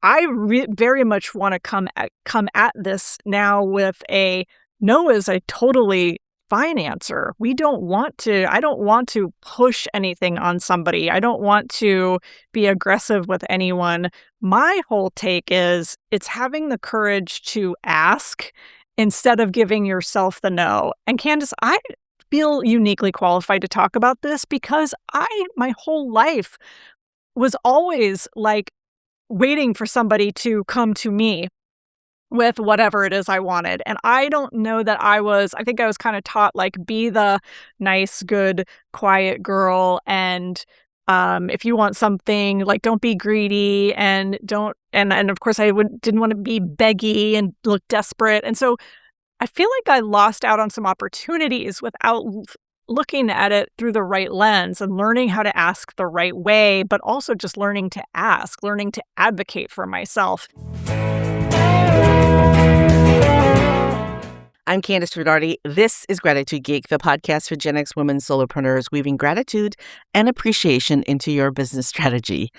very much want to come at this now with a no is a totally fine answer. I don't want to push anything on somebody. I don't want to be aggressive with anyone. My whole take is it's having the courage to ask instead of giving yourself the no. And Candace, I feel uniquely qualified to talk about this because my whole life was always like waiting for somebody to come to me with whatever it is I wanted. And I don't know that I think I was kind of taught like be the nice, good, quiet girl. And if you want something, like don't be greedy and don't, and of course I didn't want to be beggy and look desperate. And so I feel like I lost out on some opportunities without looking at it through the right lens and learning how to ask the right way, but also just learning to ask, learning to advocate for myself. I'm Candace Trudarte. This is Gratitude Geek, the podcast for Gen X women solopreneurs, weaving gratitude and appreciation into your business strategy.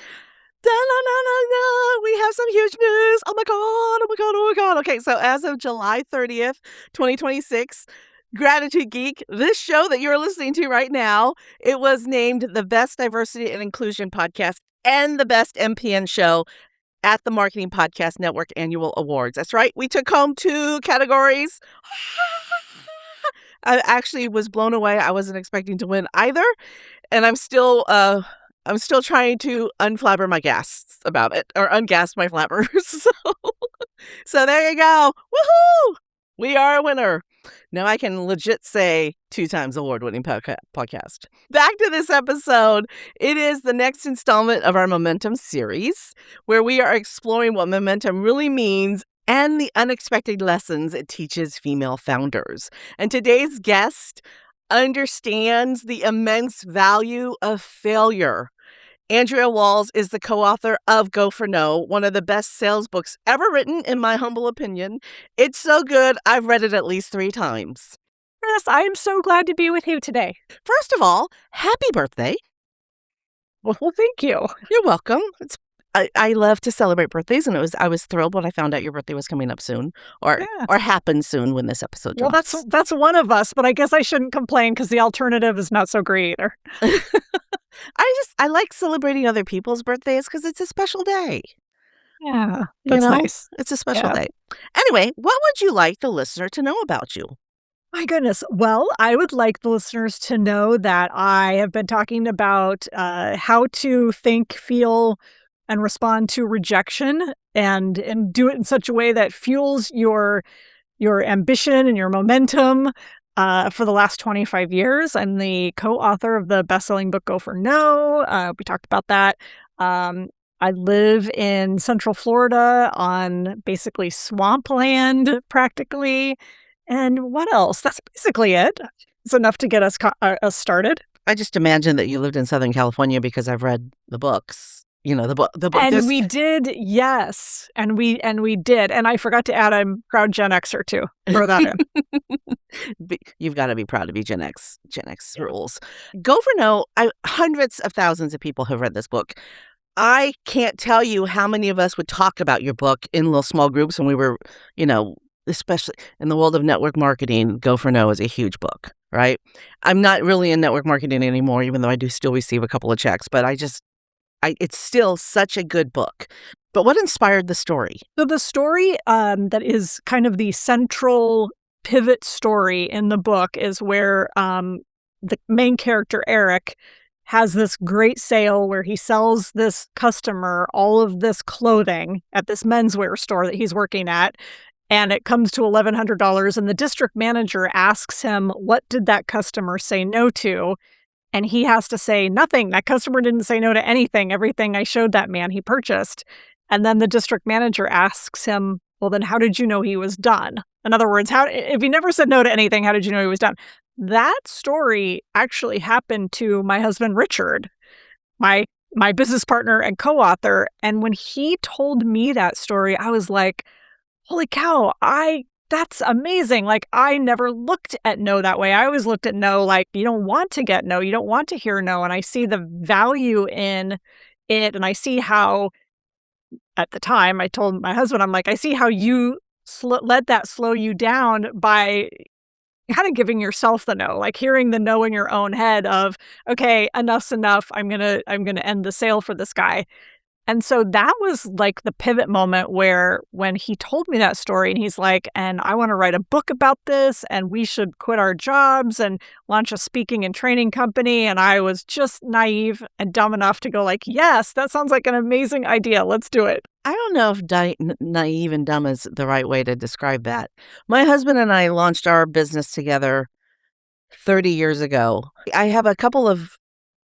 We have some huge news. Oh my God, oh my God, oh my God. Okay, so as of July 30th, 2026, Gratitude Geek, this show that you're listening to right now, it was named the Best Diversity and Inclusion Podcast and the Best MPN Show at the Marketing Podcast Network Annual Awards. That's right. We took home 2 categories. I actually was blown away. I wasn't expecting to win either. And I'm still trying to unflabber my gas about it, or ungas my flabbers. So there you go. Woohoo! We are a winner. Now I can legit say 2 times award-winning podcast. Back to this episode. It is the next installment of our Momentum series, where we are exploring what momentum really means and the unexpected lessons it teaches female founders. And today's guest understands the immense value of failure. Andrea Waltz is the co-author of Go for No, one of the best sales books ever written, in my humble opinion. It's so good, I've read it at least 3 times. Yes, I am so glad to be with you today. First of all, happy birthday. Well, thank you. You're welcome. I love to celebrate birthdays, and I was thrilled when I found out your birthday was coming up soon, or happened soon when this episode drops. Well, that's one of us, but I guess I shouldn't complain because the alternative is not so great either. I like celebrating other people's birthdays because it's a special day. Yeah, that's nice. It's a special day. Anyway, what would you like the listener to know about you? My goodness. Well, I would like the listeners to know that I have been talking about how to think, feel, and respond to rejection and do it in such a way that fuels your ambition and your momentum. For the last 25 years, I'm the co-author of the best-selling book, Go for No. We talked about that. I live in Central Florida on basically swampland, practically. And what else? That's basically it. It's enough to get us started. I just imagine that you lived in Southern California because I've read the books. You know, the book. And we did, yes. And we did. And I forgot to add, I'm proud Gen Xer too. Throw that in. You've got to be proud to be Gen X. Gen X rules. Go for No. Hundreds of thousands of people have read this book. I can't tell you how many of us would talk about your book in little small groups when we were, especially in the world of network marketing. Go for No is a huge book, right? I'm not really in network marketing anymore, even though I do still receive a couple of checks, but it's still such a good book. But what inspired the story? So the story that is kind of the central pivot story in the book is where the main character, Eric, has this great sale where he sells this customer all of this clothing at this menswear store that he's working at. And it comes to $1,100. And the district manager asks him, what did that customer say no to? And he has to say nothing. That customer didn't say no to anything. Everything I showed that man, he purchased. And then the district manager asks him, well, then how did you know he was done? In other words, if he never said no to anything, how did you know he was done? That story actually happened to my husband, Richard, my business partner and co-author. And when he told me that story, I was like, holy cow, that's amazing. Like, I never looked at no that way. I always looked at no like, you don't want to get no. You don't want to hear no. And I see the value in it. And I see how at the time, I told my husband, I'm like, "I see how you let that slow you down by kinda giving yourself the no, like, hearing the no in your own head of, 'Okay, enough's enough. I'm gonna end the sale for this guy.'" And so that was, like, the pivot moment where when he told me that story and he's like, "And I wanna write a book about this, and we should quit our jobs and launch a speaking and training company," and I was just naive and dumb enough to go like, "Yes, that sounds like an amazing idea. Let's do it." I don't know if naive and dumb is the right way to describe that. My husband and I launched our business together 30 years ago. I have a couple of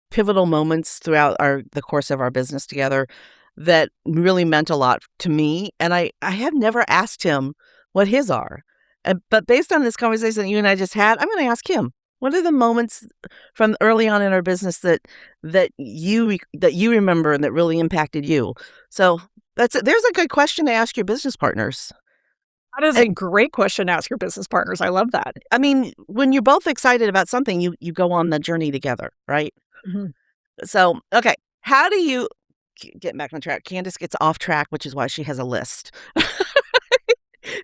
pivotal moments throughout the course of our business together that really meant a lot to me, and I have never asked him what his are. But based on this conversation that you and I just had, I'm gonna ask him, what are the moments from early on in our business that you remember and that really impacted you? So, there's a good question to ask your business partners. That is a And, great question to ask your business partners. I love that. I mean, when you're both excited about something, you go on the journey together, right? Mhm. So, okay, how do you get back on track? Candace gets off track, which is why she has a list.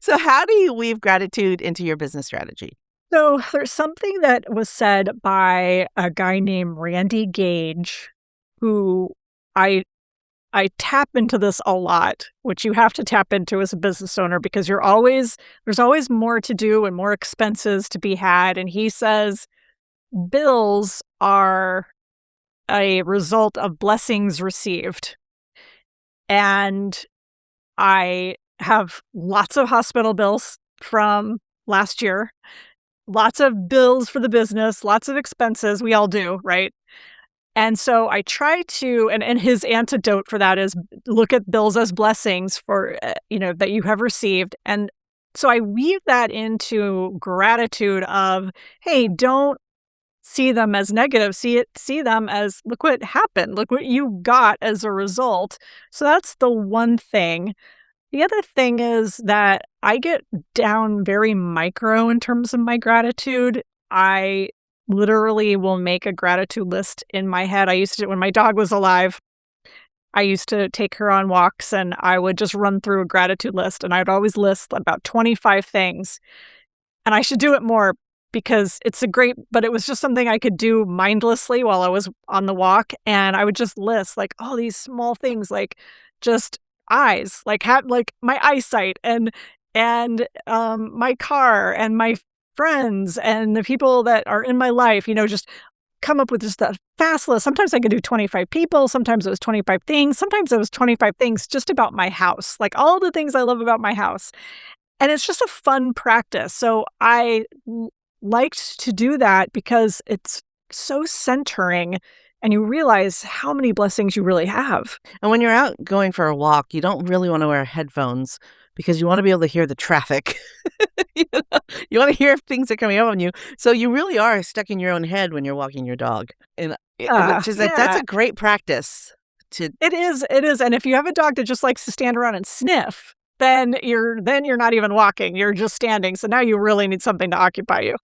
So, how do you weave gratitude into your business strategy? So there's something that was said by a guy named Randy Gage, who I I tap into this a lot, which you have to tap into as a business owner because there's always more to do and more expenses to be had. And he says bills are a result of blessings received. And I have lots of hospital bills from last year, lots of bills for the business, lots of expenses. We all do, right? And so I try to, and his antidote for that is look at bills as blessings for, that you have received. And so I weave that into gratitude of, hey, don't see them as negative. See them as look what happened. Look what you got as a result. So that's the one thing. The other thing is that I get down very micro in terms of my gratitude. I literally will make a gratitude list in my head. I used to, when my dog was alive, I used to take her on walks and I would just run through a gratitude list and I'd always list about 25 things. And I should do it more because but it was just something I could do mindlessly while I was on the walk. And I would just list like all these small things, like just eyes, like like my eyesight and my car and my friends and the people that are in my life, just come up with just a fast list. Sometimes I could do 25 people. Sometimes it was 25 things. Sometimes it was 25 things just about my house, like all the things I love about my house. And it's just a fun practice. So I liked to do that because it's so centering and you realize how many blessings you really have. And when you're out going for a walk, you don't really wanna wear headphones because you wanna be able to hear the traffic. You know? You wanna hear if things are coming up on you. So you really are stuck in your own head when you're walking your dog. And which is that's Yeah, a great practice to it is. And if you have a dog that just likes to stand around and sniff, then you're not even walking. You're just standing. So now you really need something to occupy you.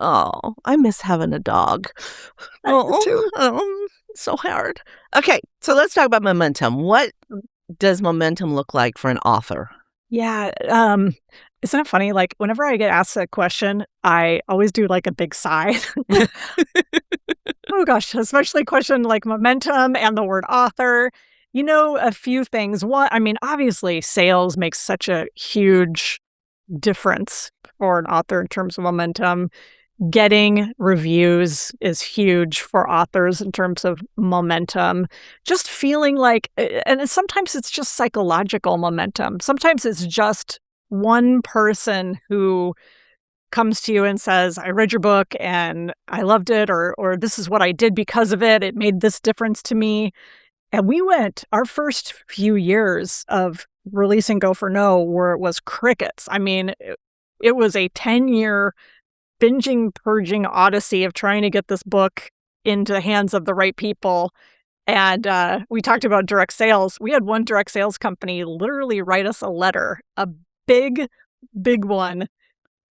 oh, I miss having a dog. I do Oh, too. so hard. Okay, so let's talk about momentum. What does momentum look like for an author? Yeah, isn't it funny? Like, whenever I get asked that question, I always do, like, a big sigh. Oh gosh, especially question like momentum and the word author. A few things. One, I mean, obviously, sales makes such a huge difference for an author in terms of momentum. Getting reviews is huge for authors in terms of momentum. Just feeling like and sometimes it's just psychological momentum. Sometimes it's just one person who comes to you and says, "I read your book and I loved it," or "This is what I did because of it. It made this difference to me." And we went our first few years of releasing Go for No was crickets. I mean, it was a 10-year binging, purging odyssey of trying to get this book into the hands of the right people. And, we talked about direct sales. We had one direct sales company literally write us a letter, a big, big one,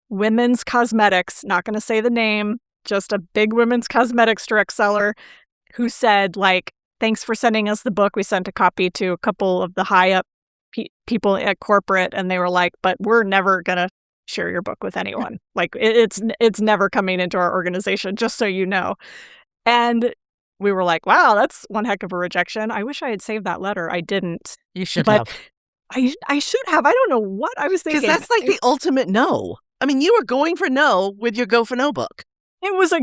women's cosmetics, not gonna say the name, just a big women's cosmetics direct seller who said, like, thanks for sending us the book. We sent a copy to a couple of the high up people at corporate, and they were like, but we're never going to share your book with anyone. Like it's never coming into our organization, just so you know. And we were like, wow, that's one heck of a rejection. I wish I had saved that letter. I didn't. You should But have. I should have. I don't know what I was thinking. Because that's like the ultimate no. I mean, you were going for no with your Go for No book. It was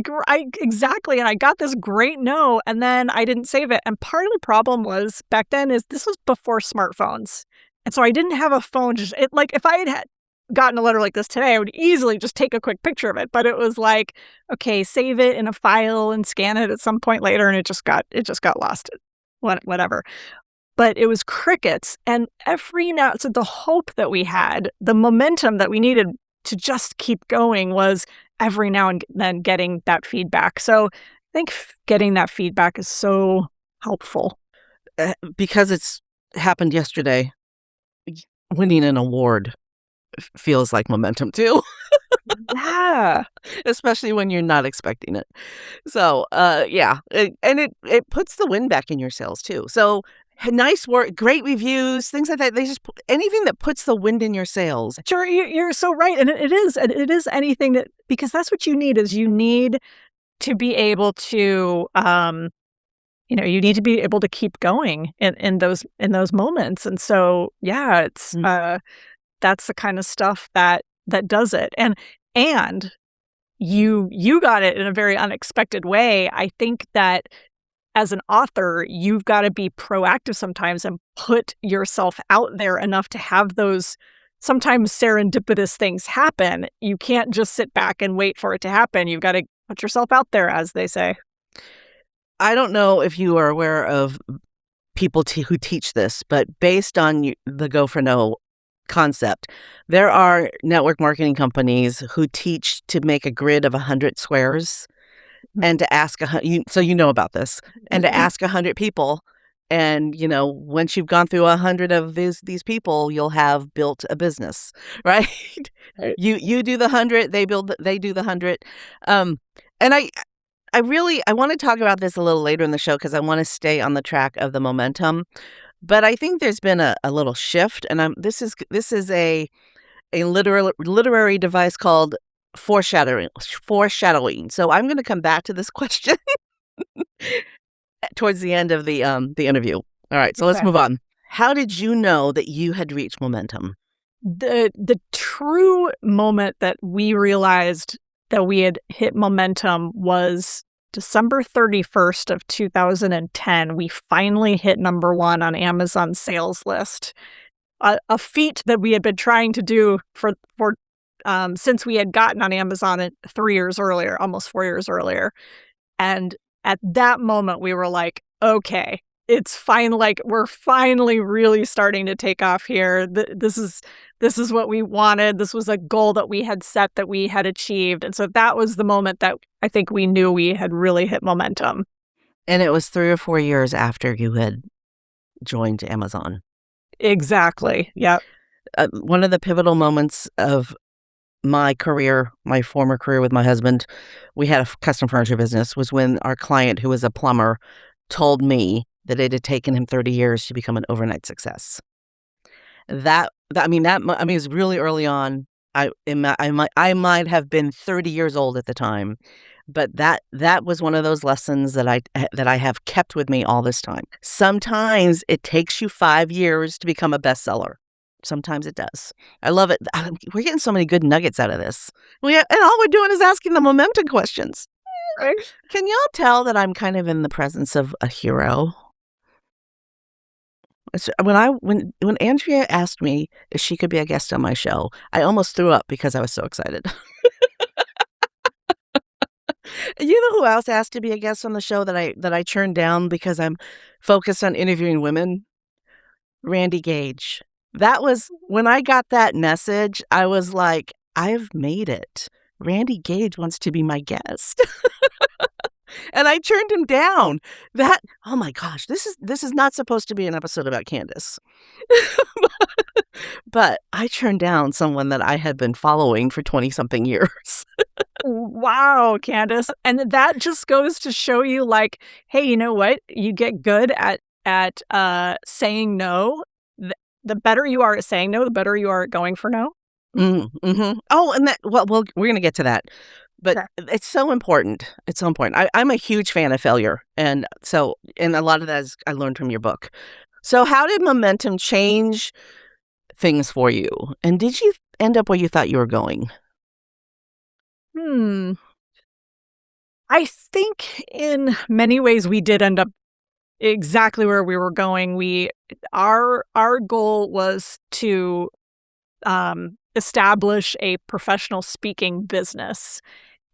exactly, and I got this great no, and then I didn't save it. And part of the problem was back then is this was before smartphones, and so I didn't have a phone. Like if I had gotten a letter like this today, I would easily just take a quick picture of it. But it was like, okay, save it in a file and scan it at some point later, and it just got lost. Whatever. But it was crickets, and so the hope that we had, the momentum that we needed to just keep going was every now and then getting that feedback. So I think getting that feedback is so helpful. Because it's happened yesterday, winning an award feels like momentum too. Yeah. Especially when you're not expecting it. So, yeah. And it puts the wind back in your sails too. So nice work, great reviews, things like that. They just anything that puts the wind in your sails. Sure, you're so right, and it is anything that, because that's what you need to be able to you need to be able to keep going in those moments. And so yeah, it's that's the kind of stuff that does it. And you got it in a very unexpected way. I think that as an author, you've got to be proactive sometimes and put yourself out there enough to have those sometimes serendipitous things happen. You can't just sit back and wait for it to happen. You've got to put yourself out there, as they say. I don't know if you are aware of people who teach this, but based on the Go for No concept, there are network marketing companies who teach to make a grid of 100 squares and to ask so you know about this, and to ask 100 people, and once you've gone through 100 of these people, you'll have built a business, right? You do the 100, they do the 100, and I want to talk about this a little later in the show because I want to stay on the track of the momentum, but I think there's been a little shift, and this is a literary device called foreshadowing. So I'm going to come back to this question towards the end of the interview. All right, so let's move on. How did you know that you had reached momentum? The true moment that we realized that we had hit momentum was December 31st of 2010. We finally hit number 1 on Amazon's sales list. A feat that we had been trying to do for since we had gotten on Amazon 3 years earlier, almost 4 years earlier. And at that moment, we were like, okay, it's fine. Like, we're finally really starting to take off here. This is what we wanted. This was a goal that we had set, that we had achieved. And so that was the moment that I think we knew we had really hit momentum. And it was 3 or 4 years after you had joined Amazon. Exactly. Yep. One of the pivotal moments of my former career with my husband, we had a custom furniture business, was when our client, who was a plumber, told me that it had taken him 30 years to become an overnight success. That it was really early on. I might have been 30 years old at the time, but that was one of those lessons that I have kept with me all this time. Sometimes it takes you 5 years to become a bestseller. Sometimes it does. I love it. We're getting so many good nuggets out of this. And all we're doing is asking the momentum questions. Right? Can y'all tell that I'm kind of in the presence of a hero? When Andrea asked me if she could be a guest on my show, I almost threw up because I was so excited. You know who else asked to be a guest on the show that I turned down because I'm focused on interviewing women? Randy Gage. That was when I got that message, I was like, I've made it. Randy Gage wants to be my guest. And I turned him down. Oh my gosh, this is not supposed to be an episode about Candace. but I turned down someone that I had been following for 20-something years. Wow, Candace. And that just goes to show you, like, hey, you know what? You get good at saying no. The better you are at saying no, the better you are at going for no. Mhm. Oh, and that well, we're gonna get to that, but Okay. it's so important. It's so important. I'm a huge fan of failure, and a lot of that is I learned from your book. So how did momentum change things for you? And did you end up where you thought you were going? Hmm. I think in many ways we did end up exactly where we were going. Our goal was to establish a professional speaking business.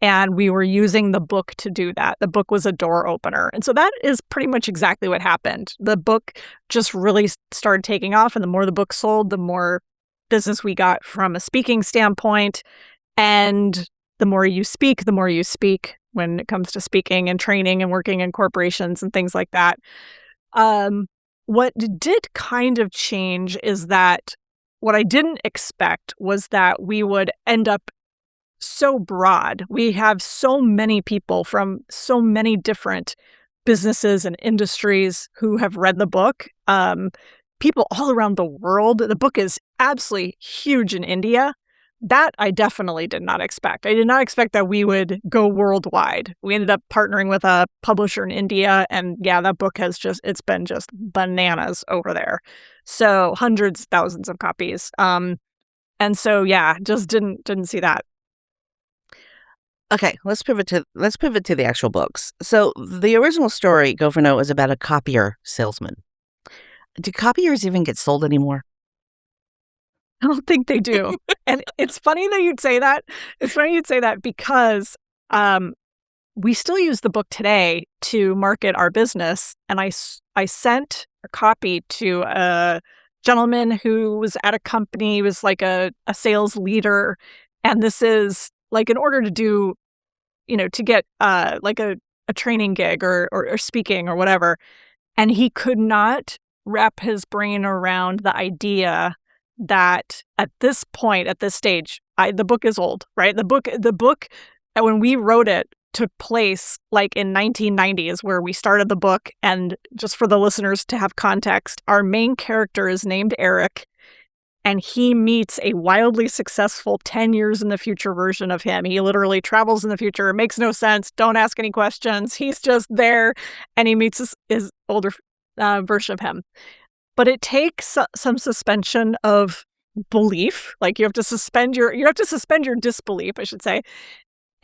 And we were using the book to do that. The book was a door opener. And so that is pretty much exactly what happened. The book just really started taking off. And the more the book sold, the more business we got from a speaking standpoint. And the more you speak when it comes to speaking and training and working in corporations and things like that. Um, what did kind of change is that what I didn't expect was that we would end up so broad. We have so many people from so many different businesses and industries who have read the book. People all around the world. The book is absolutely huge in India. That I definitely did not expect. I did not expect that we would go worldwide. We ended up partnering with a publisher in India, and yeah, that book it's been just bananas over there. So hundreds, thousands of copies. And so yeah, just didn't see that. Okay, let's pivot to the actual books. So the original story, Go for No, is about a copier salesman. Do copiers even get sold anymore? I don't think they do. And it's funny that you'd say that. It's funny you'd say that because, um, we still use the book today to market our business, and I sent a copy to a gentleman who was at a company, was like a sales leader, and this is, like, in order to do to get, like a training gig or speaking or whatever, and he could not wrap his brain around the idea that at this point, at this stage, the book is old, right? The book, when we wrote it, took place like in 1990 is where we started the book. And just for the listeners to have context, our main character is named Eric, and he meets a wildly successful 10 years in the future version of him. He literally travels in the future. It makes no sense. Don't ask any questions. He's just there, and he meets his older version of him. But it takes some suspension of belief. Like you have to suspend your disbelief, I should say.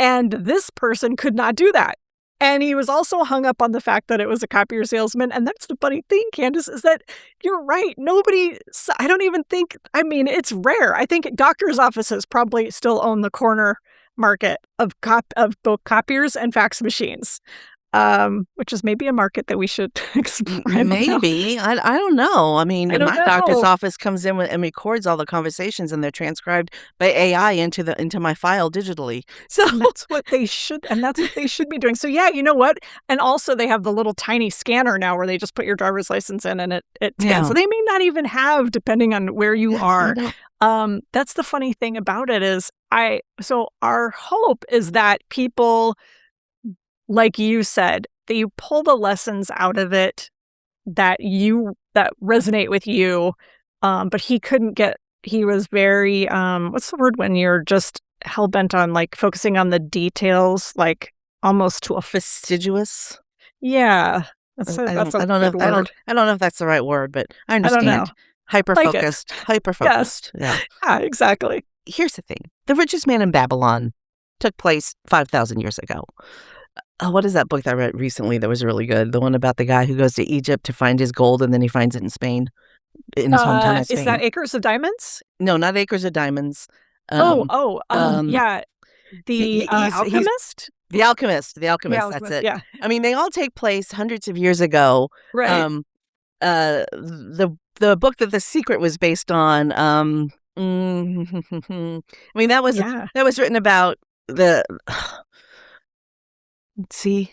And this person could not do that. And he was also hung up on the fact that it was a copier salesman. And that's the funny thing, Candace, is that you're right. I don't even think, I mean, it's rare. I think doctors' offices probably still own the corner market of both copiers and fax machines, which is maybe a market that we should explore. I don't know. Maybe. I don't know. I mean, I don't my doctor's know. office comes in and records all the conversations, and they're transcribed by AI into my file digitally. So And that's what they should be doing. So yeah, you know what? And also they have the little tiny scanner now where they just put your driver's license in and it scans. yeah, So they may not even have, depending on where you I are. don't. That's the funny thing about it is so our hope is that people, like you said, that you pull the lessons out of it that resonate with you. But he was very, what's the word when you're just hell bent on like focusing on the details, like almost to a Fastidious. yeah. That's I a don't know. good word. I don't know if that's the right word, but I I don't know. understand. Hyper Like it. focused. Hyper Yes. focused. Yeah. Yeah, exactly. Here's the thing: the richest man in Babylon took place 5,000 years ago. What is that book that I read recently that was really good? The one about the guy who goes to Egypt to find his gold, and then he finds it in Spain, in his hometown of Is that Spain. Acres of Diamonds? No, not Acres of Diamonds. Um, um, Yeah. The he's Alchemist? the Alchemist. The The Alchemist. That's Alchemist, it. yeah. I mean, they all take place hundreds of years ago. Right. Um, the book that The Secret was based on. I mean, Yeah. that was written about the. See,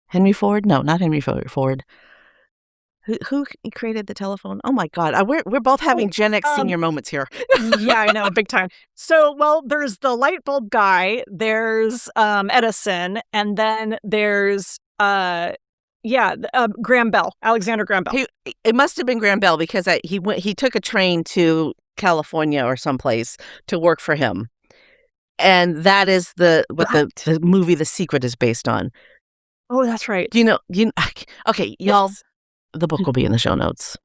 Henry Ford? No, not Henry Ford. Who created the telephone? Oh my god, we're both having Gen X senior moments here. Yeah, I know, big time. So, well, there's the light bulb guy, there's, Edison, and then there's, Graham Bell, Alexander Graham Bell. It must have been Graham Bell because he took a train to California or someplace to work for him. And that is the movie The Secret is based on. Oh, that's right. Okay, y'all, Yes. the book will be in the show notes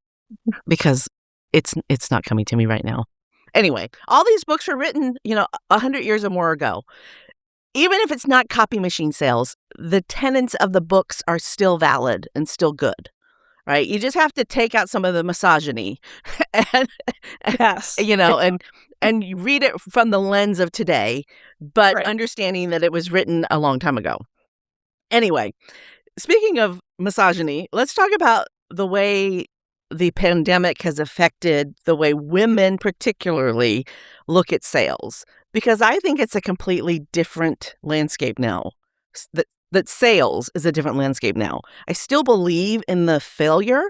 because it's not coming to me right now. Anyway, all these books were written, 100 years or more ago. Even if it's not copy machine sales, the tenets of the books are still valid and still good, right? You just have to take out some of the misogyny and, Yes. and you read it from the lens of today, but Right. understanding that it was written a long time ago. Anyway, speaking of misogyny, let's talk about the way the pandemic has affected the way women particularly look at sales, because I think it's a completely different landscape now. That sales is a different landscape now. I still believe in the failure.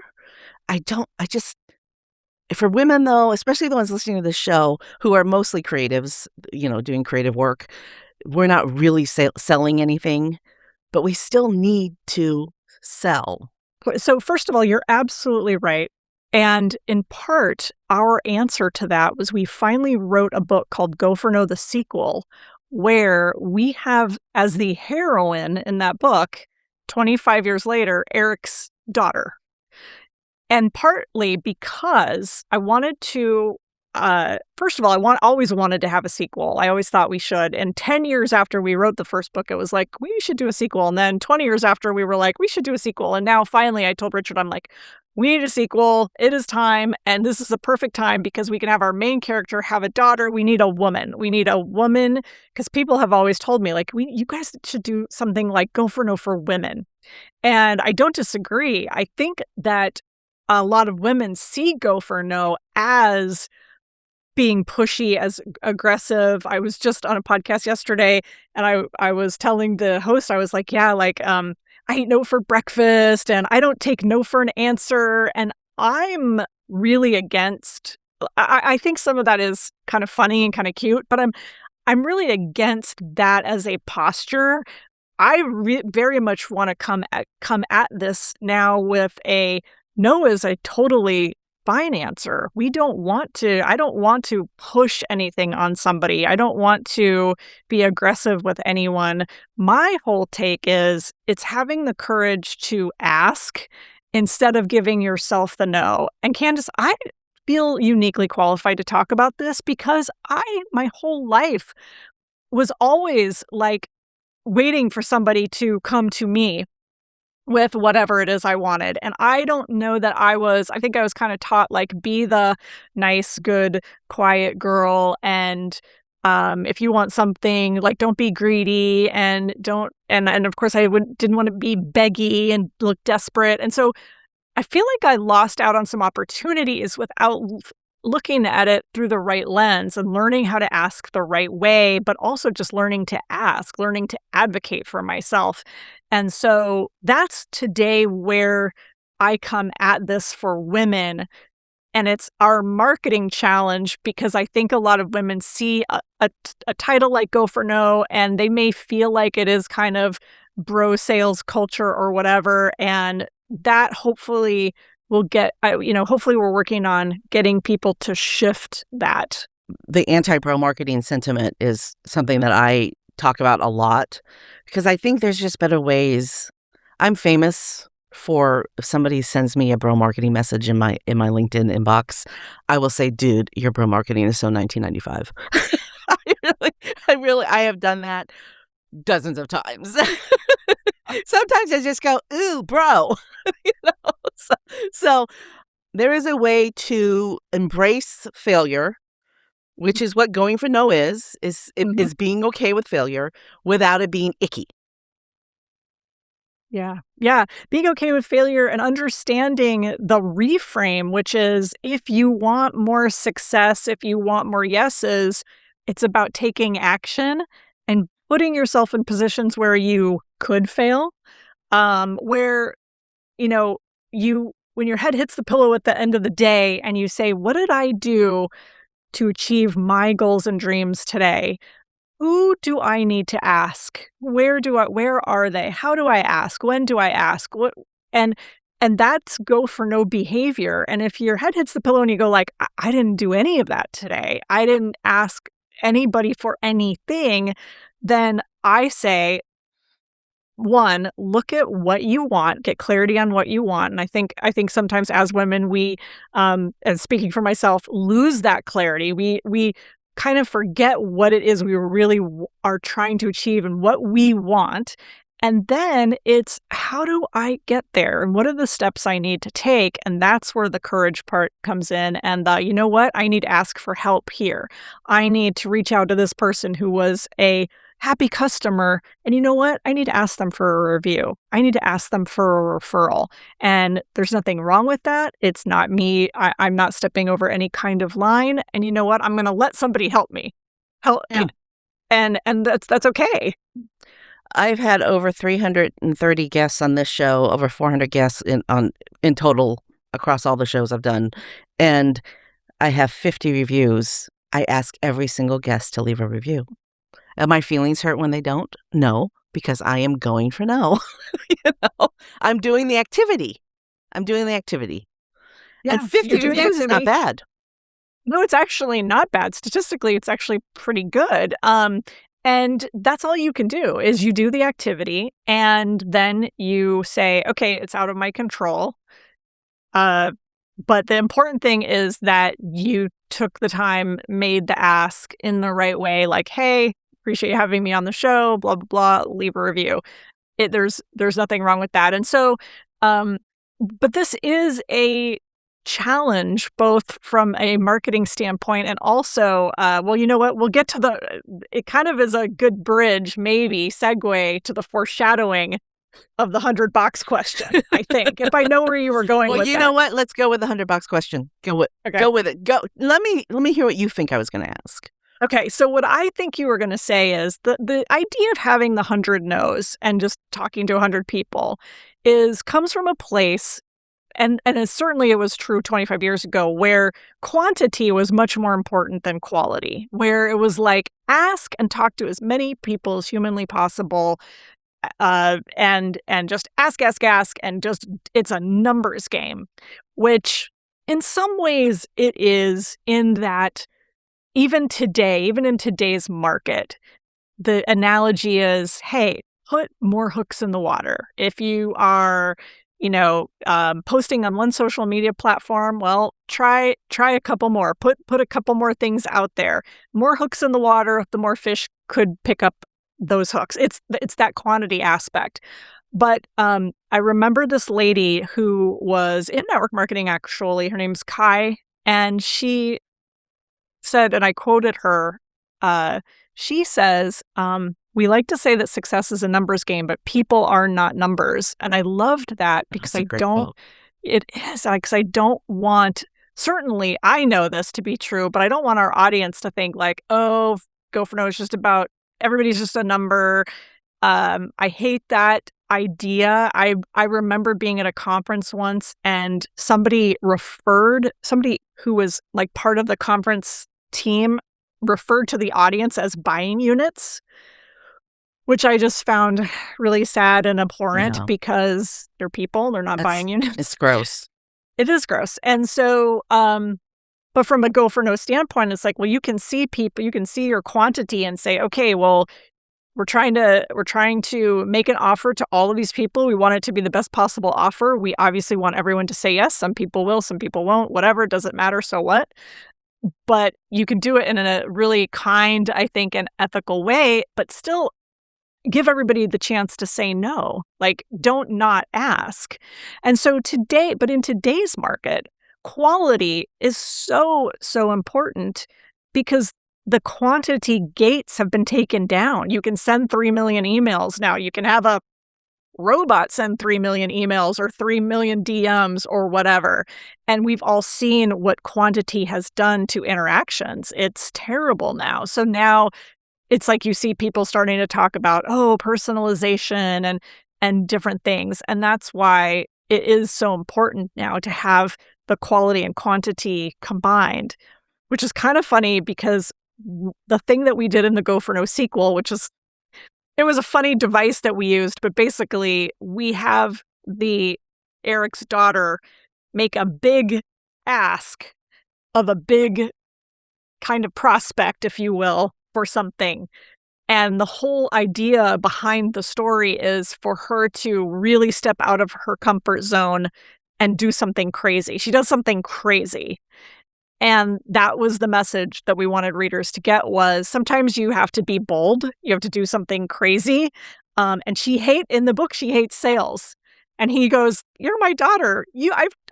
For women, though, especially the ones listening to the show who are mostly creatives, doing creative work, we're not really selling anything, but we still need to sell. So, first of all, you're absolutely right. And in part, our answer to that was we finally wrote a book called Go for No, the sequel, where we have as the heroine in that book, 25 years later, Eric's daughter. And partly because I wanted to, first of all, always wanted to have a sequel. I always thought we should. And 10 years after we wrote the first book, it was like, we should do a sequel. And then 20 years after, we were like, we should do a sequel. And now finally, I told Richard, I'm like, we need a sequel. It is time. And this is the perfect time because we can have our main character have a daughter. We need a woman. Because people have always told me, like, you guys should do something like Go for No for women. And I don't disagree. I think that a lot of women see Go for No as being pushy, as aggressive. I was just on a podcast yesterday and I was telling the host, I was like, I eat no for breakfast and I don't take no for an answer. And I'm really against, I think some of that is kind of funny and kind of cute, but I'm really against that as a posture. I very much want to come at this now with a no is a totally fine answer. I don't want to push anything on somebody. I don't want to be aggressive with anyone. My whole take is it's having the courage to ask instead of giving yourself the no. And Candace, I feel uniquely qualified to talk about this because my whole life was always like waiting for somebody to come to me with whatever it is I wanted. And I don't know that I think I was kind of taught, like, be the nice, good, quiet girl. And if you want something, like, don't be greedy and of course I didn't want to be beggy and look desperate. And so I feel like I lost out on some opportunities without looking at it through the right lens and learning how to ask the right way, but also just learning to advocate for myself. And so that's today where I come at this for women. And it's our marketing challenge because I think a lot of women see a title like Go for No, and they may feel like it is kind of bro sales culture or whatever. And that hopefully hopefully we're working on getting people to shift that. The anti-pro marketing sentiment is something that I talk about a lot because I think there's just better ways. I'm famous for if somebody sends me a bro marketing message in my LinkedIn inbox, I will say, dude, your bro marketing is so 1995. I have done that dozens of times. Sometimes I just go, ooh, bro. So there is a way to embrace failure, which is what going for no is being okay with failure without it being icky. Yeah. Yeah. Being okay with failure and understanding the reframe, which is if you want more success, if you want more yeses, it's about taking action and putting yourself in positions where you could fail, where, you when your head hits the pillow at the end of the day and you say, what did I do to achieve my goals and dreams today? Who do I need to ask? Where are they? How do I ask? When do I ask? And and that's go for no behavior. And if your head hits the pillow and you go like, I didn't do any of that today. I didn't ask anybody for anything, then I say, one, look at what you want, get clarity on what you want. And I think sometimes as women, we, and speaking for myself, lose that clarity. We kind of forget what it is we really are trying to achieve and what we want. And then it's, how do I get there? And what are the steps I need to take? And that's where the courage part comes in. And you know what? I need to ask for help here. I need to reach out to this person who was a happy customer. And you know what? I need to ask them for a review. I need to ask them for a referral. And there's nothing wrong with that. It's not me. I'm not stepping over any kind of line. And you know what? I'm going to let somebody help me. Help. Yeah. And that's okay. I've had over 330 guests on this show, over 400 guests in total across all the shows I've done, and I have 50 reviews. I ask every single guest to leave a review. Are my feelings hurt when they don't? No, because I am going for no. I'm doing the activity. Yeah, And 50 you're doing reviews is not activity. bad. No, it's actually not bad. Statistically, it's actually pretty good. And that's all you can do is you do the activity and then you say, okay, it's out of my control. But the important thing is that you took the time, made the ask in the right way, like, hey, appreciate you having me on the show, blah, blah, blah, leave a review. There's nothing wrong with that. And so, but this is a challenge both from a marketing standpoint and also, well, you know what? We'll get to it kind of is a good bridge, maybe segue to the foreshadowing of the 100-box question, I think, if I know where you were going Well, with you that. know what? Let's go with the 100-box question. Go with it. Go. Let me hear what you think I was going to ask. Okay, so what I think you were going to say is the idea of having the 100 no's and just talking to 100 people comes from a place, and it was true 25 years ago, where quantity was much more important than quality, where it was like ask and talk to as many people as humanly possible, and just ask, and just it's a numbers game, which in some ways it is in that even in today's market, the analogy is, hey, put more hooks in the water. If you are, posting on one social media platform, well, try a couple more. Put a couple more things out there. More hooks in the water, the more fish could pick up those hooks. It's that quantity aspect. But I remember this lady who was in network marketing, actually. Her name's Kai, and she said, and I quoted her, she says, we like to say that success is a numbers game, but people are not numbers. And I loved that because That's a great quote. It is, because I don't want, certainly I know this to be true, but I don't want our audience to think like, oh, Go for No is just about, everybody's just a number. I hate that idea. I remember being at a conference once and somebody who was like part of the conference team referred to the audience as buying units, which I just found really sad and abhorrent because they're people, they're not buying units. It's gross. It is gross. And so, but from a Go for No standpoint, it's like, well, you can see people, you can see your quantity and say, okay, well, we're trying to make an offer to all of these people. We want it to be the best possible offer. We obviously want everyone to say yes. Some people will, some people won't, whatever, it doesn't matter. So what? But you can do it in a really kind, I think, and ethical way, but still give everybody the chance to say no. Like, don't not ask. And so in today's market, quality is so, so important because the quantity gates have been taken down. You can send 3 million emails now. You can have a robot send 3 million emails or 3 million DMs or whatever. And we've all seen what quantity has done to interactions. It's terrible now. So now it's like you see people starting to talk about, personalization and different things. And that's why it is so important now to have the quality and quantity combined, which is kind of funny because the thing that we did in the Go for No sequel, it was a funny device that we used, but basically we have Eric's daughter make a big ask of a big kind of prospect, if you will, for something. And the whole idea behind the story is for her to really step out of her comfort zone and do something crazy. She does something crazy. And that was the message that we wanted readers to get, was sometimes you have to be bold. You have to do something crazy. And in the book, she hates sales. And he goes, "You're my daughter.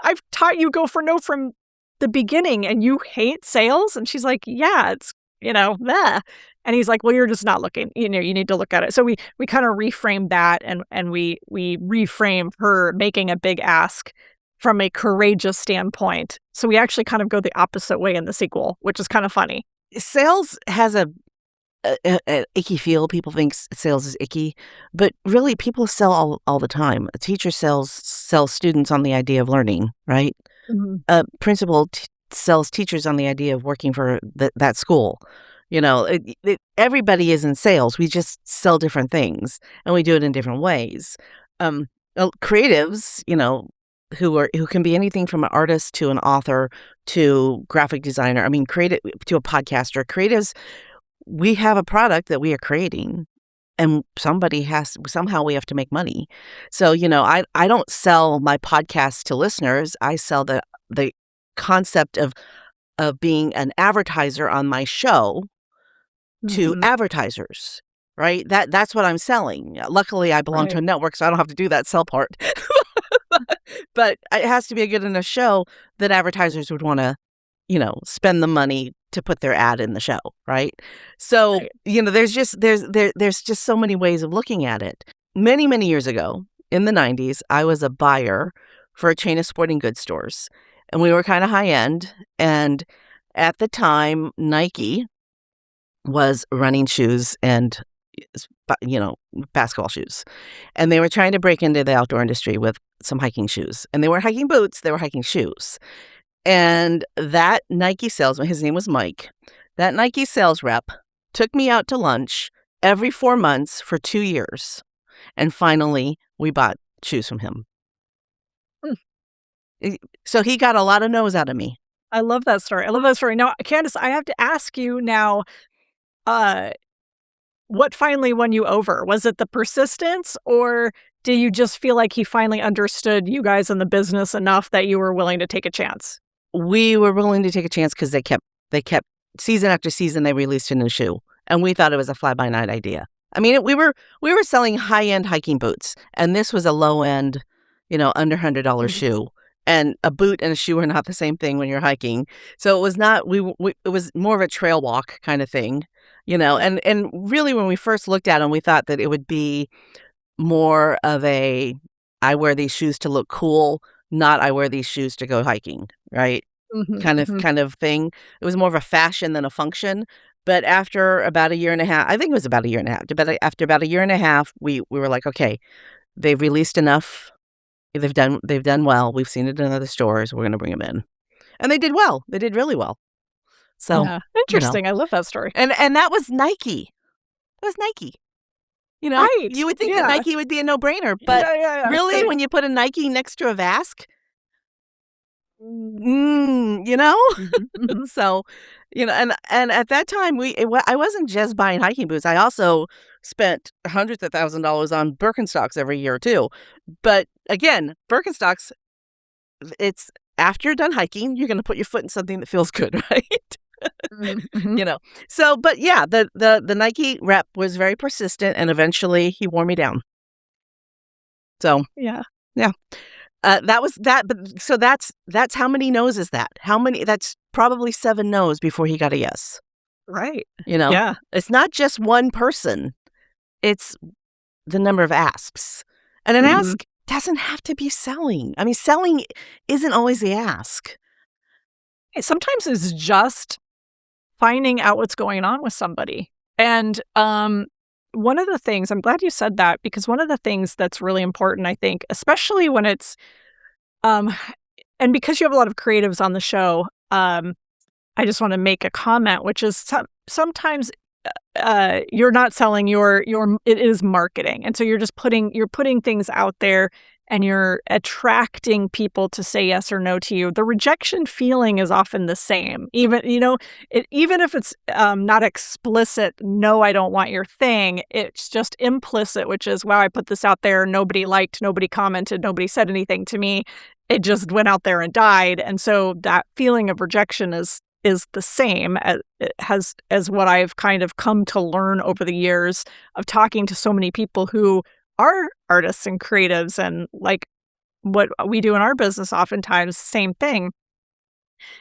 I've taught you Go for No from the beginning, and you hate sales?" And she's like, "Yeah, it's, meh." And he's like, "Well, you're just not looking. You need to look at it." So we kind of reframed that, and we reframed her making a big ask from a courageous standpoint. So we actually kind of go the opposite way in the sequel, which is kind of funny. Sales has a icky feel. People think sales is icky, but really people sell all the time. A teacher sells students on the idea of learning, right? Mm-hmm. A principal sells teachers on the idea of working for that school. Everybody is in sales. We just sell different things, and we do it in different ways. Creatives, who can be anything from an artist to an author to graphic designer. I mean, creative to a podcaster. Creatives, we have a product that we are creating, and somehow we have to make money. So, I don't sell my podcast to listeners. I sell the concept of being an advertiser on my show to Mm-hmm. advertisers, right? That's what I'm selling. Luckily, I belong to a network, so I don't have to do that sell part. But it has to be a good enough show that advertisers would want to, spend the money to put their ad in the show, right? So, Right. there's just so many ways of looking at it. Many, many years ago, in the 90s, I was a buyer for a chain of sporting goods stores, and we were kind of high end. And at the time, Nike was running shoes and, basketball shoes. And they were trying to break into the outdoor industry with some hiking shoes. And they weren't hiking boots, they were hiking shoes. And that Nike salesman, his name was Mike, that Nike sales rep took me out to lunch every 4 months for 2 years. And finally, we bought shoes from him. So he got a lot of no's out of me. I love that story. Now, Candace, I have to ask you now, what finally won you over? Was it the persistence, or do you just feel like he finally understood you guys in the business enough that you were willing to take a chance? We were willing to take a chance because they kept season after season, they released a new shoe, and we thought it was a fly-by-night idea. I mean, we were selling high-end hiking boots, and this was a low-end, under $100 shoe. And a boot and a shoe are not the same thing when you're hiking. So it was not, it was more of a trail walk kind of thing, and really when we first looked at them, we thought that it would be more of I wear these shoes to look cool, not I wear these shoes to go hiking, right? Mm-hmm. Kind of thing. It was more of a fashion than a function. But after about a year and a half, I think it was about a year and a half, after about a year and a half, we were like, okay, they've released enough. They've done well. We've seen it in other stores. We're going to bring them in. And they did well. They did really well. So, Yeah. Interesting. I love that story. And that was Nike. That was Nike. Right. You would think that Yeah. Nike would be a no-brainer, but Yeah. really, when you put a Nike next to a Vask, Mm-hmm. So, and at that time, I wasn't just buying hiking boots. I also spent hundreds of $1,000s on Birkenstocks every year too. But again, Birkenstocks, it's after you're done hiking, you're going to put your foot in something that feels good, right? Mm-hmm. So, but yeah, the Nike rep was very persistent, and eventually he wore me down. So Yeah. that was that. But so that's how many no's is that? That's probably 7 no's before he got a yes. Right. Yeah. Yeah. It's not just one person. It's the number of asks. And an Mm-hmm. ask doesn't have to be selling. I mean, selling isn't always the ask. Sometimes it's just finding out what's going on with somebody. And one of the things, I'm glad you said that, because one of the things that's really important, I think, especially when it's Um, and because you have a lot of creatives on the show, I just wanna make a comment, which is sometimes, you're not selling it is marketing, and so you're putting things out there, and you're attracting people to say yes or no to you. The rejection feeling is often the same, even if it's, not explicit, "No, I don't want your thing," it's just implicit, which is, "Wow, I put this out there, nobody liked, nobody commented, nobody said anything to me. It just went out there and died," and so that feeling of rejection is the same as what I've kind of come to learn over the years of talking to so many people who are artists and creatives, and like what we do in our business oftentimes, same thing.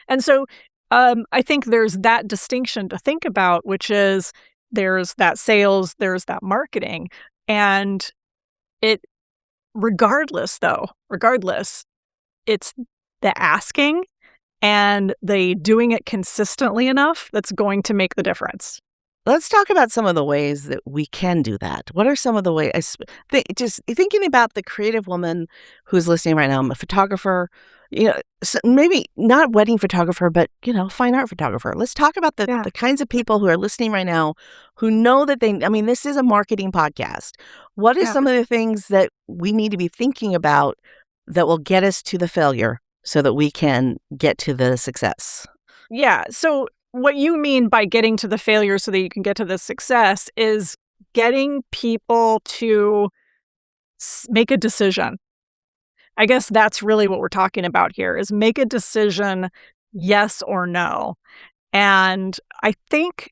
And so, I think there's that distinction to think about, which is there's that sales, there's that marketing, and it regardless, it's the asking and the doing it consistently enough that's going to make the difference. Let's talk about some of the ways that we can do that. What are some of the ways? Just thinking about the creative woman who's listening right now. I'm a photographer, maybe not wedding photographer, but fine art photographer. Let's talk about Yeah, the kinds of people who are listening right now who know that I mean, this is a marketing podcast. What are yeah. some of the things that we need to be thinking about that will get us to the failure so that we can get to the success? Yeah, so what you mean by getting to the failure so that you can get to the success is getting people to make a decision. I guess that's really what we're talking about here is make a decision, yes or no. And I think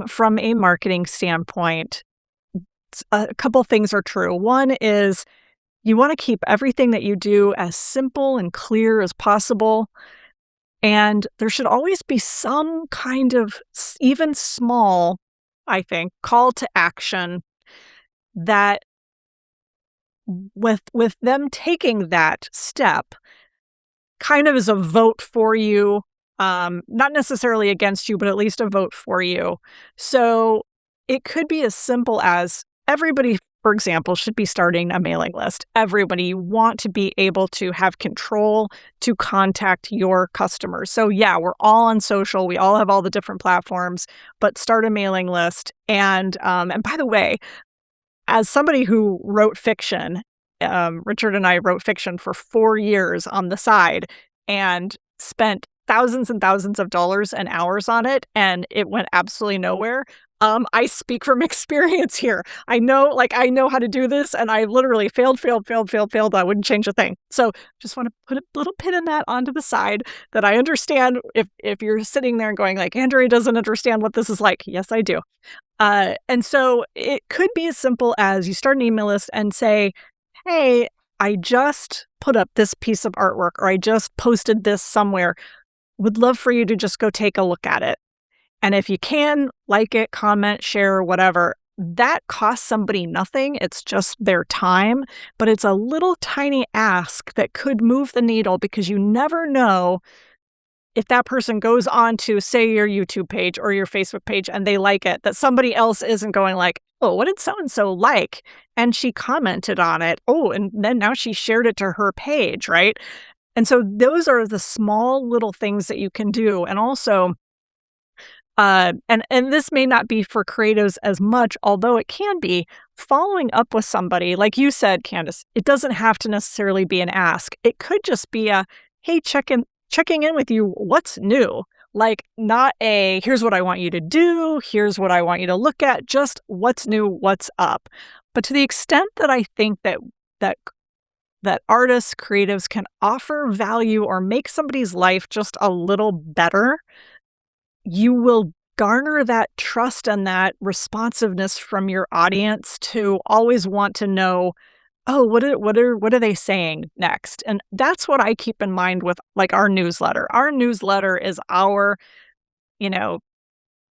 from a marketing standpoint, a couple things are true. One is you want to keep everything that you do as simple and clear as possible. And there should always be some kind of even small, I think, call to action that with them taking that step kind of is a vote for you, not necessarily against you, but at least a vote for you. So it could be as simple as everybody, for example, should be starting a mailing list. Everybody, you want to be able to have control to contact your customers. So yeah, we're all on social. We all have all the different platforms, but start a mailing list. And by the way, as somebody who wrote fiction, Richard and I wrote fiction for 4 years on the side and spent thousands and thousands of dollars and hours on it, and it went absolutely nowhere. I speak from experience here. I know how to do this, and I literally failed, failed, failed, failed, failed. I wouldn't change a thing. So just want to put a little pin in that onto the side that I understand if you're sitting there and going like, Andrea doesn't understand what this is like. Yes, I do. And so it could be as simple as you start an email list and say, hey, I just put up this piece of artwork or I just posted this somewhere. Would love for you to just go take a look at it. And if you can, like it, comment, share, whatever, that costs somebody nothing. It's just their time, but it's a little tiny ask that could move the needle because you never know if that person goes on to, say, your YouTube page or your Facebook page and they like it, that somebody else isn't going like, "Oh, what did so-and-so like?" And she commented on it. Oh, and then now she shared it to her page, right? And so those are the small little things that you can do. And also, and this may not be for creatives as much, although it can be, following up with somebody, like you said, Candace, it doesn't have to necessarily be an ask. It could just be a, hey, checking in with you, what's new? Like, not a, here's what I want you to do, here's what I want you to look at, just what's new, what's up. But to the extent that I think that that artists, creatives can offer value or make somebody's life just a little better, you will garner that trust and that responsiveness from your audience to always want to know, oh, what are they saying next? And that's what I keep in mind with like our newsletter. Our newsletter is our, you know,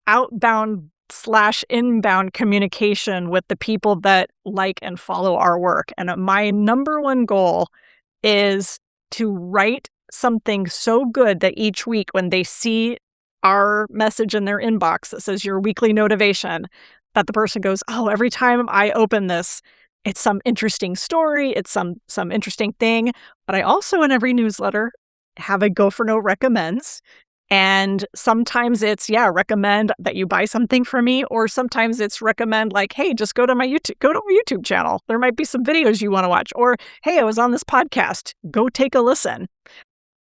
outbound/inbound communication with the people that like and follow our work. And my number one goal is to write something so good that each week when they see our message in their inbox that says your weekly motivation, that the person goes, oh, every time I open this, it's some interesting story, it's some interesting thing, but I also in every newsletter have a go for no recommends. And sometimes it's, yeah, recommend that you buy something from me, or sometimes it's recommend like, hey, just go to my YouTube channel. There might be some videos you want to watch. Or, hey, I was on this podcast. Go take a listen.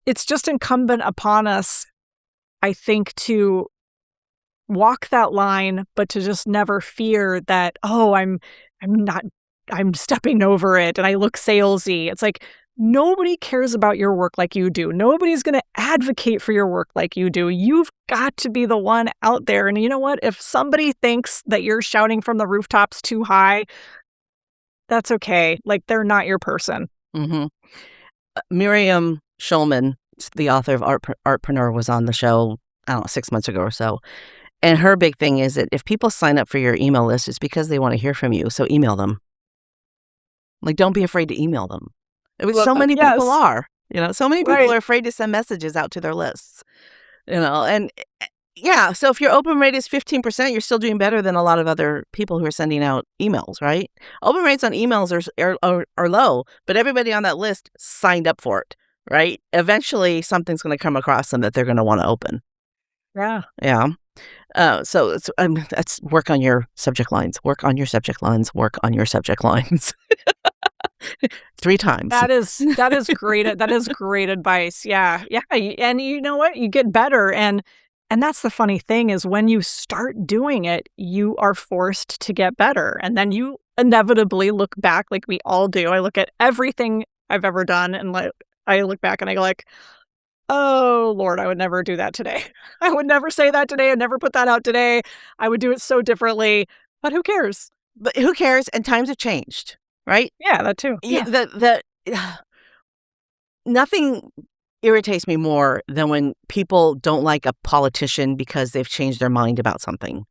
It's just incumbent upon us, I think, to walk that line, but to just never fear that, oh, I'm stepping over it and I look salesy. It's like nobody cares about your work like you do. Nobody's going to advocate for your work like you do. You've got to be the one out there. And you know what? If somebody thinks that you're shouting from the rooftops too high, that's okay. Like they're not your person. Mm-hmm. Miriam Schulman, the author of Artpreneur, was on the show, I don't know, 6 months ago or so. And her big thing is that if people sign up for your email list, it's because they want to hear from you. So email them. Like, don't be afraid to email them. So many people are, so many people are afraid to send messages out to their lists, and yeah. So if your open rate is 15%, you're still doing better than a lot of other people who are sending out emails, right? Open rates on emails are low, but everybody on that list signed up for it, right? Eventually something's going to come across them that they're going to want to open. Yeah. Yeah. So that's work on your subject lines, work on your subject lines, work on your subject lines. 3 times. That is great. That is great advice. Yeah. Yeah. And you know what? You get better. And that's the funny thing is when you start doing it, you are forced to get better. And then you inevitably look back like we all do. I look at everything I've ever done and I look back and I go like, oh, Lord, I would never do that today. I would never say that today. I'd never put that out today. I would do it so differently. But who cares? But who cares? And times have changed, right? Yeah, that too. Yeah. Nothing irritates me more than when people don't like a politician because they've changed their mind about something.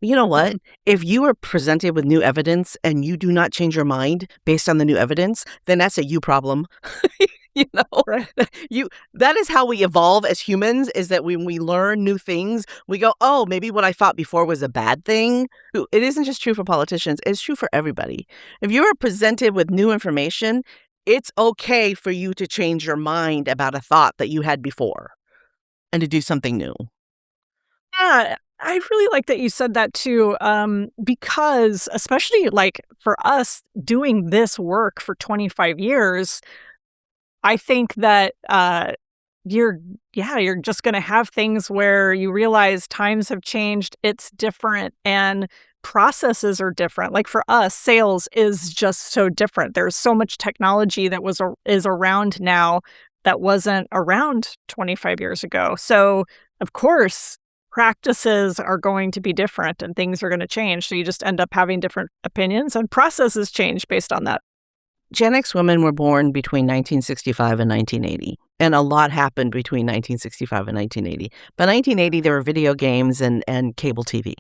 You know what? If you are presented with new evidence and you do not change your mind based on the new evidence, then that's a you problem. Right. That is how we evolve as humans, is that when we learn new things, we go, oh, maybe what I thought before was a bad thing. It isn't just true for politicians. It's true for everybody. If you are presented with new information, it's okay for you to change your mind about a thought that you had before and to do something new. Yeah, I really like that you said that too, because especially like for us doing this work for 25 years, I think that you're just going to have things where you realize times have changed, it's different, and processes are different. Like for us, sales is just so different. There's so much technology that is around now that wasn't around 25 years ago. So of course, practices are going to be different and things are going to change. So you just end up having different opinions and processes change based on that. Gen X women were born between 1965 and 1980, and a lot happened between 1965 and 1980. By 1980, there were video games and cable TV,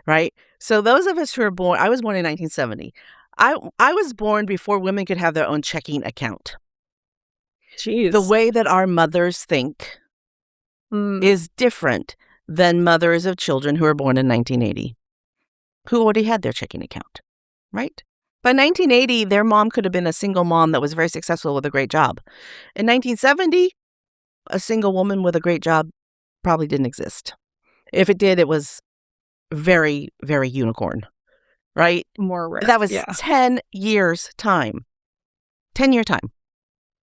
right? So those of us who are born, I was born in 1970. I was born before women could have their own checking account. Jeez. The way that our mothers think is different than mothers of children who were born in 1980, who already had their checking account, right? By 1980, their mom could have been a single mom that was very successful with a great job. In 1970, a single woman with a great job probably didn't exist. If it did, it was very, very unicorn, right? More rare. That was 10 years time. 10-year time.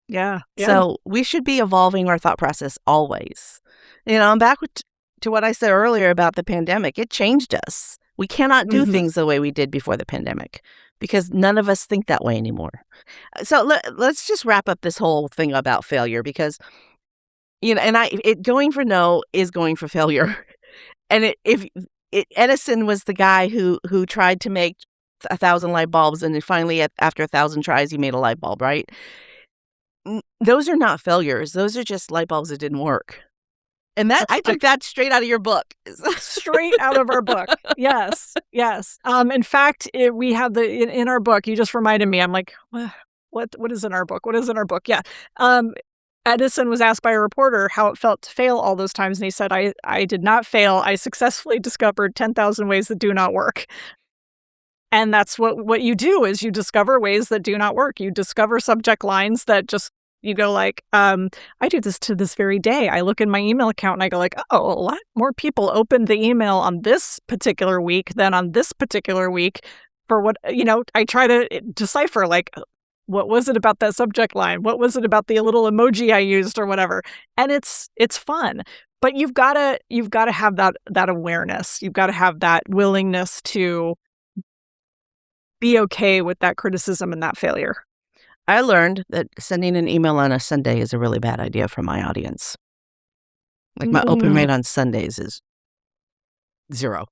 Yeah. So we should be evolving our thought process always. I'm back to what I said earlier about the pandemic. It changed us. We cannot do things the way we did before the pandemic because none of us think that way anymore. So let's just wrap up this whole thing about failure because, going for no is going for failure. And Edison was the guy who tried to make 1,000 light bulbs, and then finally, after 1,000 tries, he made a light bulb, right? Those are not failures. Those are just light bulbs that didn't work. And I took that straight out of your book. Straight out of our book. Yes. In fact, we have in our book, you just reminded me, I'm like, what is in our book? What is in our book? Yeah. Edison was asked by a reporter how it felt to fail all those times. And he said, I did not fail. I successfully discovered 10,000 ways that do not work. And that's what you do is you discover ways that do not work. You discover subject lines that just you go like, I do this to this very day. I look in my email account and I go like, oh, a lot more people opened the email on this particular week than on this particular week. For what, I try to decipher like, what was it about that subject line? What was it about the little emoji I used or whatever? And it's fun. But you've gotta have that awareness. You've gotta have that willingness to be okay with that criticism and that failure. I learned that sending an email on a Sunday is a really bad idea for my audience. Like, my open rate on Sundays is 0.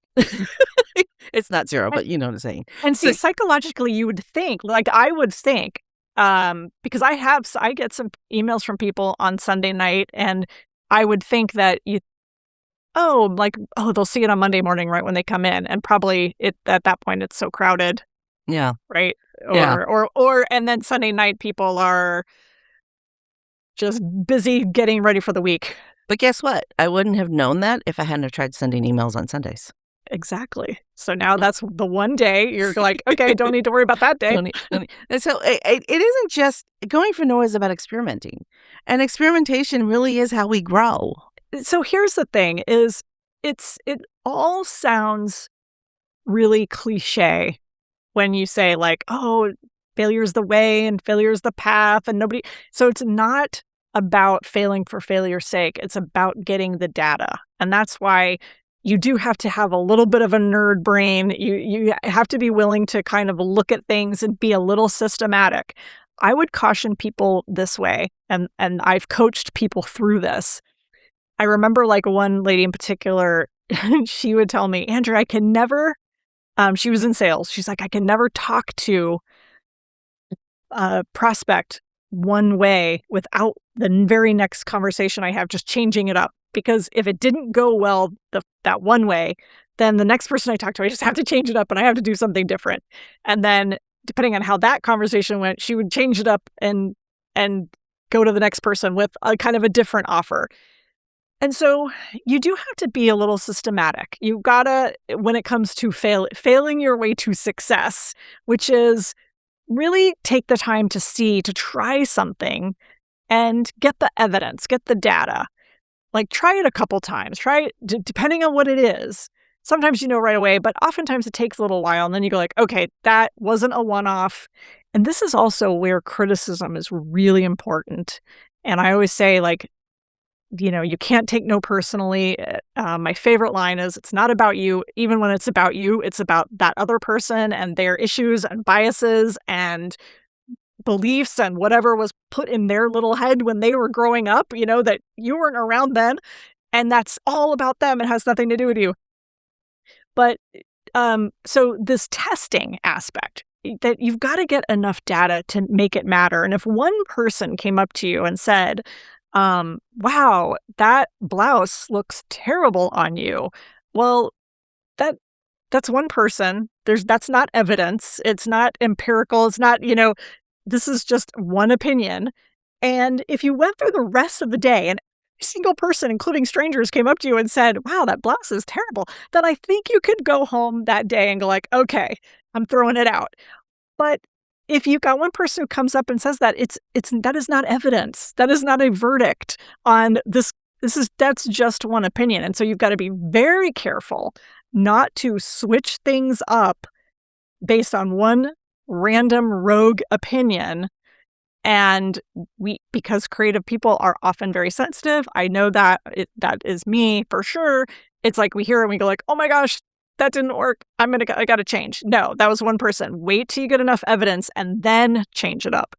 It's not 0, but you know what I'm saying. And see, psychologically, you would think, like I would think, because I get some emails from people on Sunday night, and I would think that they'll see it on Monday morning right when they come in, and probably at that point it's so crowded. Yeah. Right? Yeah. Or and then Sunday night people are just busy getting ready for the week. But guess what? I wouldn't have known that if I hadn't have tried sending emails on Sundays. Exactly. So now that's the one day you're like, okay, don't need to worry about that day. Don't need. And so it isn't just going for no is about experimenting. And experimentation really is how we grow. So here's the thing is it all sounds really cliche when you say like, oh, failure's the way and failure's the path and nobody. So it's not about failing for failure's sake. It's about getting the data. And that's why you do have to have a little bit of a nerd brain. You have to be willing to kind of look at things and be a little systematic. I would caution people this way, and I've coached people through this. I remember like one lady in particular, she would tell me, Andrea, I can never, she was in sales. She's like, I can never talk to a prospect one way without the very next conversation I have just changing it up. Because if it didn't go well that one way, then the next person I talk to, I just have to change it up and I have to do something different. And then depending on how that conversation went, she would change it up and go to the next person with a kind of a different offer. And so you do have to be a little systematic. You gotta, when it comes to failing your way to success, which is really take the time to try something and get the evidence, get the data. Like, try it a couple times. Try it, depending on what it is. Sometimes you know right away, but oftentimes it takes a little while. And then you go like, okay, that wasn't a one-off. And this is also where criticism is really important. And I always say, like, you can't take no personally. My favorite line is, it's not about you. Even when it's about you, it's about that other person and their issues and biases and beliefs and whatever was put in their little head when they were growing up, that you weren't around then. And that's all about them. It has nothing to do with you. But so this testing aspect, that you've got to get enough data to make it matter. And if one person came up to you and said, wow, that blouse looks terrible on you. Well, that's one person. That's not evidence. It's not empirical. It's not, this is just one opinion. And if you went through the rest of the day and every single person, including strangers, came up to you and said, wow, that blouse is terrible, then I think you could go home that day and go like, okay, I'm throwing it out. But if you've got one person who comes up and says that, that is not evidence. That is not a verdict on this. That's just one opinion. And so you've got to be very careful not to switch things up based on one random rogue opinion. And because creative people are often very sensitive, I know that that is me for sure. It's like we hear it and we go like, oh my gosh, that didn't work. I got to change. No, that was one person. Wait till you get enough evidence and then change it up.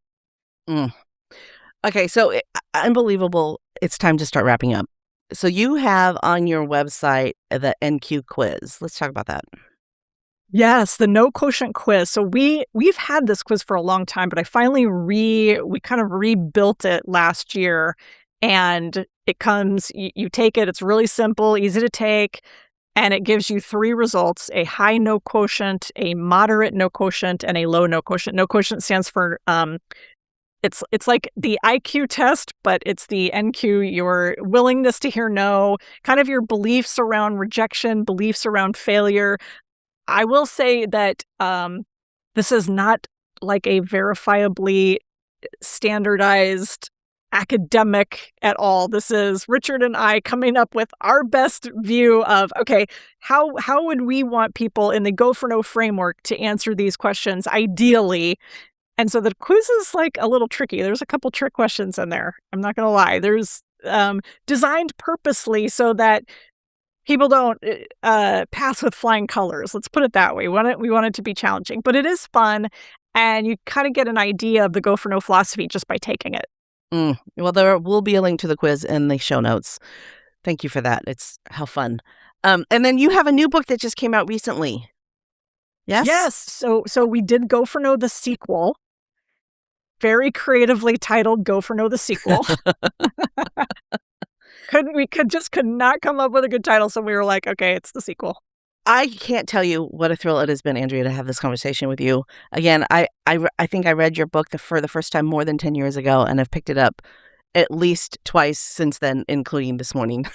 Okay, so unbelievable. It's time to start wrapping up. So you have on your website the NQ quiz. Let's talk about that. Yes, the no quotient quiz. So we've had this quiz for a long time, but I finally we kind of rebuilt it last year, and it comes. You take it. It's really simple, easy to take. And it gives you 3 results: a high no quotient, a moderate no quotient, and a low no quotient. No quotient stands for it's like the IQ test, but it's the NQ, your willingness to hear no, kind of your beliefs around rejection, beliefs around failure. I will say that, this is not like a verifiably standardized academic at all. This is Richard and I coming up with our best view of, okay, how would we want people in the Go for No framework to answer these questions ideally? And so the quiz is, like, a little tricky. There's a couple trick questions in there. I'm not gonna lie. There's, designed purposely so that people don't, pass with flying colors. Let's put it that way. We want it to be challenging, but it is fun, and you kinda get an idea of the Go for No philosophy just by taking it. Well, there will be a link to the quiz in the show notes. Thank you for that. It's how fun. And then you have a new book that just came out recently. Yes? Yes, so we did Go for No the sequel, very creatively titled Go for No the sequel. Could not come up with a good title, so we were like, "Okay, it's the sequel." I can't tell you what a thrill it has been, Andrea, to have this conversation with you. Again, I think I read your book for the first time more than 10 years ago, and I've picked it up at least twice since then, including this morning.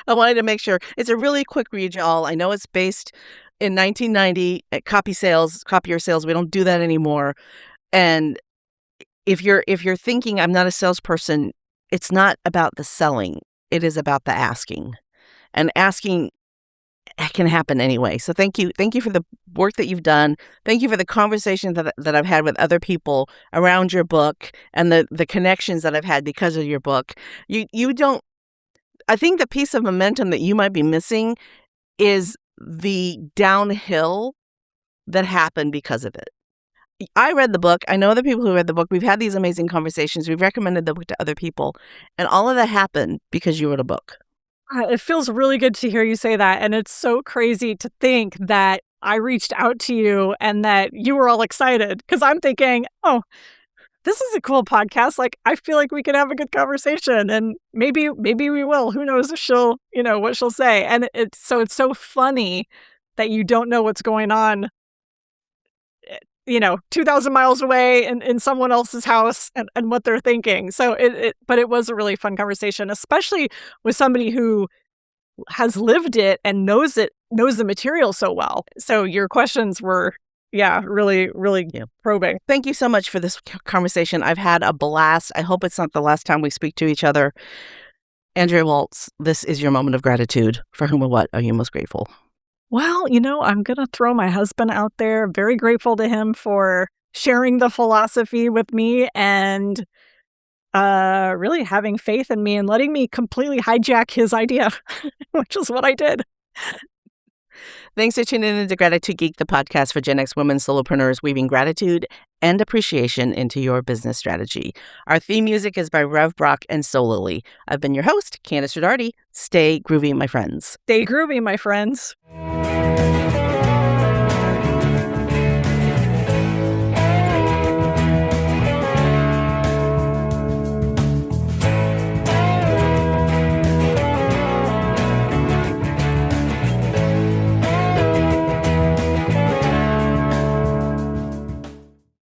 I wanted to make sure. It's a really quick read, y'all. I know it's based in 1990 at copier sales. We don't do that anymore. And if you're thinking I'm not a salesperson, it's not about the selling. It is about the asking. And asking can happen anyway. So thank you. Thank you for the work that you've done. Thank you for the conversations that I've had with other people around your book and the connections that I've had because of your book. You don't, I think the piece of momentum that you might be missing is the downhill that happened because of it. I read the book. I know other people who read the book. We've had these amazing conversations. We've recommended the book to other people. And all of that happened because you wrote a book. It feels really good to hear you say that, and it's so crazy to think that I reached out to you and that you were all excited because 'cause I'm thinking, "Oh, this is a cool podcast, like, I feel like we could have a good conversation, and maybe we will. Who knows if she'll what she'll say." And it's so funny that you don't know what's going on, 2,000 miles away in someone else's house and what they're thinking. So but it was a really fun conversation, especially with somebody who has lived it and knows the material so well. So your questions were, yeah, really, really probing. Thank you so much for this conversation. I've had a blast. I hope it's not the last time we speak to each other. Andrea Waltz, this is your moment of gratitude. For whom or what are you most grateful? Well, I'm gonna throw my husband out there. Very grateful to him for sharing the philosophy with me and really having faith in me and letting me completely hijack his idea, which is what I did. Thanks for tuning in to Gratitude Geek, the podcast for Gen X women solopreneurs weaving gratitude and appreciation into your business strategy. Our theme music is by Rev Brock and Solily. I've been your host, Candice Rodarty. Stay groovy, my friends. Stay groovy, my friends.